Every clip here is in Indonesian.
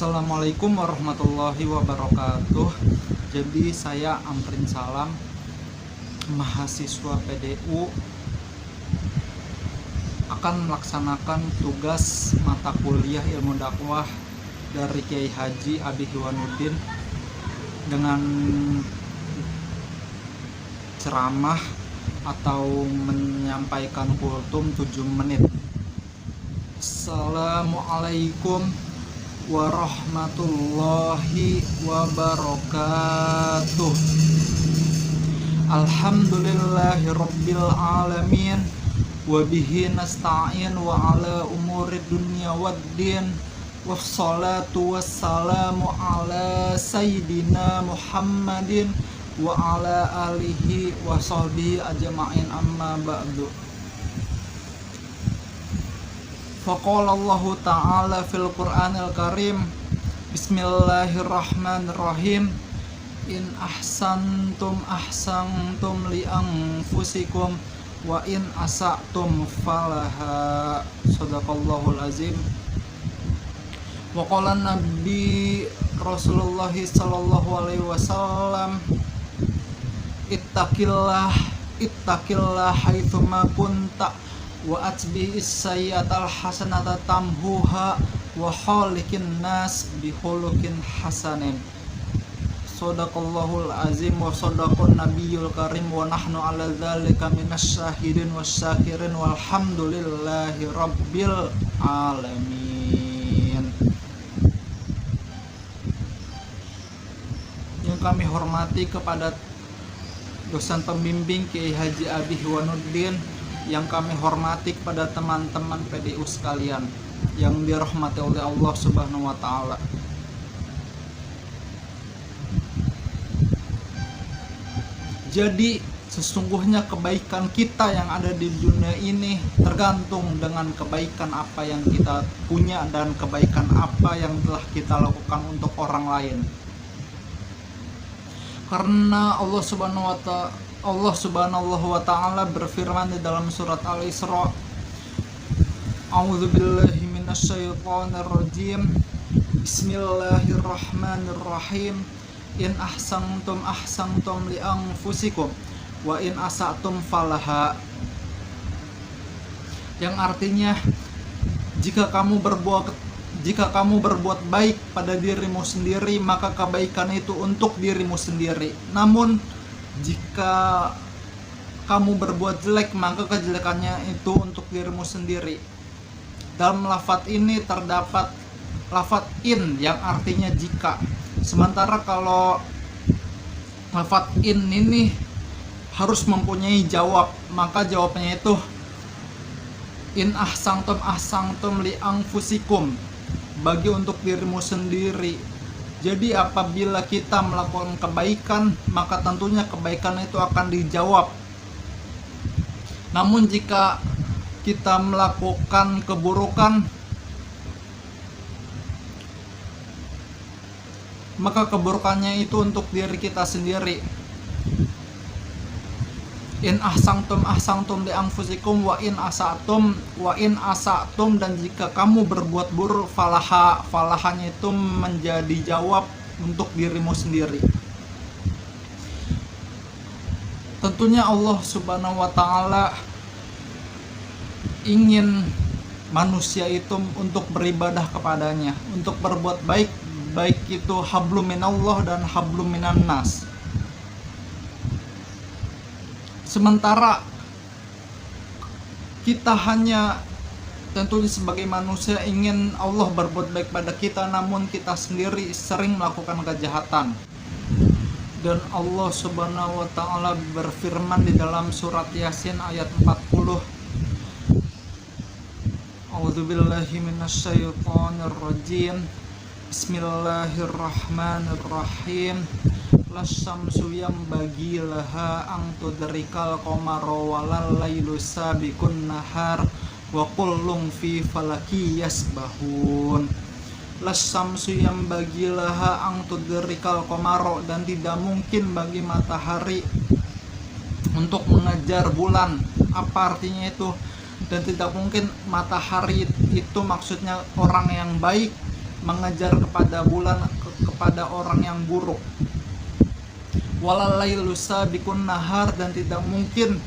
Assalamualaikum warahmatullahi wabarakatuh. Jadi saya Amrin Salam, mahasiswa PDU, akan melaksanakan tugas mata kuliah ilmu dakwah dari Kiai Haji Abi Hiwanuddin dengan ceramah atau menyampaikan kultum 7 menit. Assalamualaikum warahmatullahi wabarakatuh. Alhamdulillahi rabbil alamin, wabihi nasta'in wa ala umuri dunya waddin, wassalatu wassalamu ala sayyidina Muhammadin wa ala alihi wa sahbihi ajma'in, amma ba'du. Faqala Allah Ta'ala fil Qur'anil Karim, Bismillahirrahmanirrahim, in ahsantum ahsantum li anfusikum wa in asa'tum falaha. Shadaqallahul azim. Wa qala Nabi Rasulullah sallallahu alaihi wasallam, ittaqillah haitsuma kunta wa atbi'is sayyi'atal hasanata tamhuha wa khaliqin nas bi khuluqin hasanin. Shadaqallahul azim wa shadaqan nabiyul karim wa nahnu ala dzalika minasy syahidin wasyakirin walhamdulillahi rabbil alamin. Yang kami hormati kepada dosen pembimbing Kiai Haji Abi Hiwanuddin, yang kami hormati kepada teman-teman PDU sekalian yang dirahmati oleh Allah Subhanahu wa Ta'ala. Jadi sesungguhnya kebaikan kita yang ada di dunia ini tergantung dengan kebaikan apa yang kita punya dan kebaikan apa yang telah kita lakukan untuk orang lain. Karena Allah Subhanahu wa Ta'ala berfirman di dalam surat Al-Isra, A'udzubillahi minasyaitonir rajim, Bismillahirrahmanirrahim, in ahsantum ahsantum li anfusikum wa in asa'tum falaha. Yang artinya, jika kamu berbuat baik pada dirimu sendiri, maka kebaikan itu untuk dirimu sendiri. Namun jika kamu berbuat jelek, maka kejelekannya itu untuk dirimu sendiri. Dalam lafadz ini terdapat lafadz in yang artinya jika. Sementara kalau lafadz in ini harus mempunyai jawab, maka jawabannya itu in ahsantum li anfusikum, bagi untuk dirimu sendiri. Jadi apabila kita melakukan kebaikan, maka tentunya kebaikan itu akan dijawab. Namun jika kita melakukan keburukan, maka keburukannya itu untuk diri kita sendiri. In ahsantum li anfusikum wa in asa'tum dan jika kamu berbuat buruk, falahanya itu menjadi jawab untuk dirimu sendiri. Tentunya Allah Subhanahu wa Ta'ala ingin manusia itu untuk beribadah kepadanya, untuk berbuat baik, baik itu hablum minallah dan hablum minan nas. Sementara kita hanya tentunya sebagai manusia ingin Allah berbuat baik pada kita, namun kita sendiri sering melakukan kejahatan. Dan Allah Subhanahu wa Ta'ala berfirman di dalam surat Yasin ayat 40, A'udzubillahi minasyaitonir rajim, Bismillahirrahmanirrahim, Lasyamsu yanbaghi laha an tudrikal qamara walal lailu sabiqun nahar wa kullun fi falaki yasbahun. Lasyamsu yanbaghi laha an tudrikal qamara, dan tidak mungkin bagi matahari untuk mengejar bulan. Apa artinya itu? Dan tidak mungkin matahari itu maksudnya orang yang baik mengejar kepada bulan, kepada orang yang buruk. Walalailu sabiqun nahar, dan tidak mungkin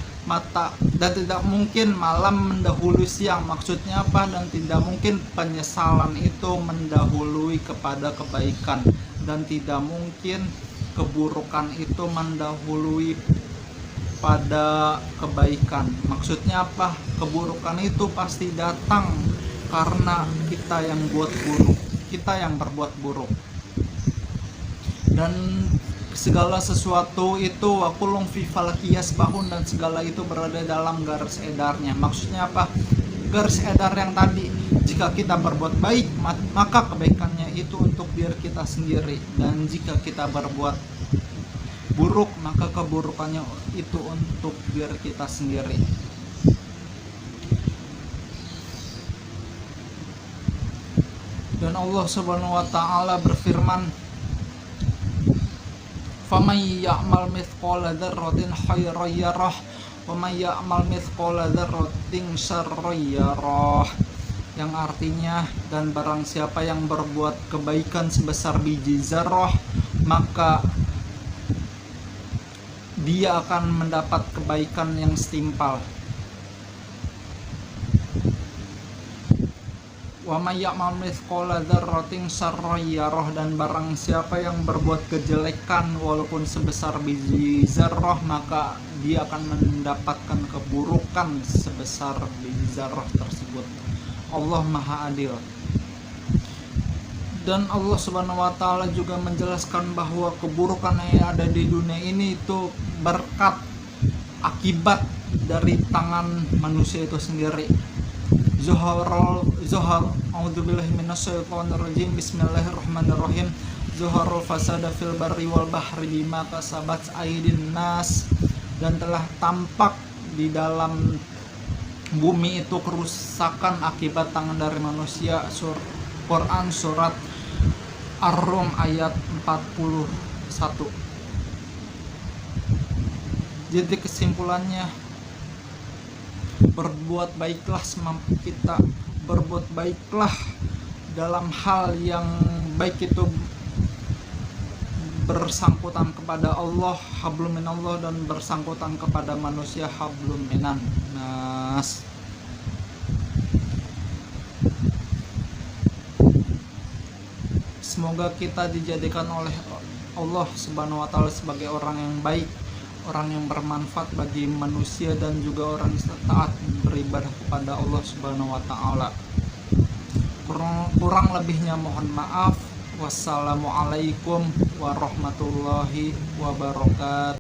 malam mendahului siang. Maksudnya apa? Dan tidak mungkin penyesalan itu mendahului kepada kebaikan, dan tidak mungkin keburukan itu mendahului pada kebaikan. Maksudnya apa? Keburukan itu pasti datang karena kita yang berbuat buruk. Dan segala sesuatu itu wakulung fi falakiyas bahun, dan segala itu berada dalam garis edarnya. Maksudnya apa? Garis edar yang tadi, jika kita berbuat baik maka kebaikannya itu untuk diri kita sendiri, dan jika kita berbuat buruk maka keburukannya itu untuk diri kita sendiri. Dan Allah Subhanahu wa taala berfirman, "Faman ya'mal mithqala dzarratin khairan yarah wa may ya'mal mithqala dzarratin syarran yarah." Yang artinya, dan barang siapa yang berbuat kebaikan sebesar biji zarrah, maka dia akan mendapat kebaikan yang setimpal. Wa may ya'mal mithqala dzarratin syarran yarah, dan barang siapa yang berbuat kejelekan walaupun sebesar biji zarrah, maka dia akan mendapatkan keburukan sebesar biji zarrah tersebut. Allah Maha Adil. Dan Allah Subhanahu wa taala juga menjelaskan bahwa keburukan yang ada di dunia ini itu berkat akibat dari tangan manusia itu sendiri. A'udzubillahi minasyaitonirrajim. Bismillahirrahmanirrahim. Zuharul fasada fil barri wal bahri bima kasabat aydin nas, dan telah tampak di dalam bumi itu kerusakan akibat tangan dari manusia. Quran surat Ar-Rum ayat 41. Jadi kesimpulannya, berbuat baiklah semampu kita. Berbuat baiklah dalam hal yang baik itu bersangkutan kepada Allah, hablum minallah, dan bersangkutan kepada manusia, hablum minan nas. Semoga kita dijadikan oleh Allah Subhanahu wa taala sebagai orang yang baik, orang yang bermanfaat bagi manusia, dan juga orang yang taat beribadah kepada Allah Subhanahu wa taala. Kurang lebihnya mohon maaf. Wassalamualaikum warahmatullahi wabarakatuh.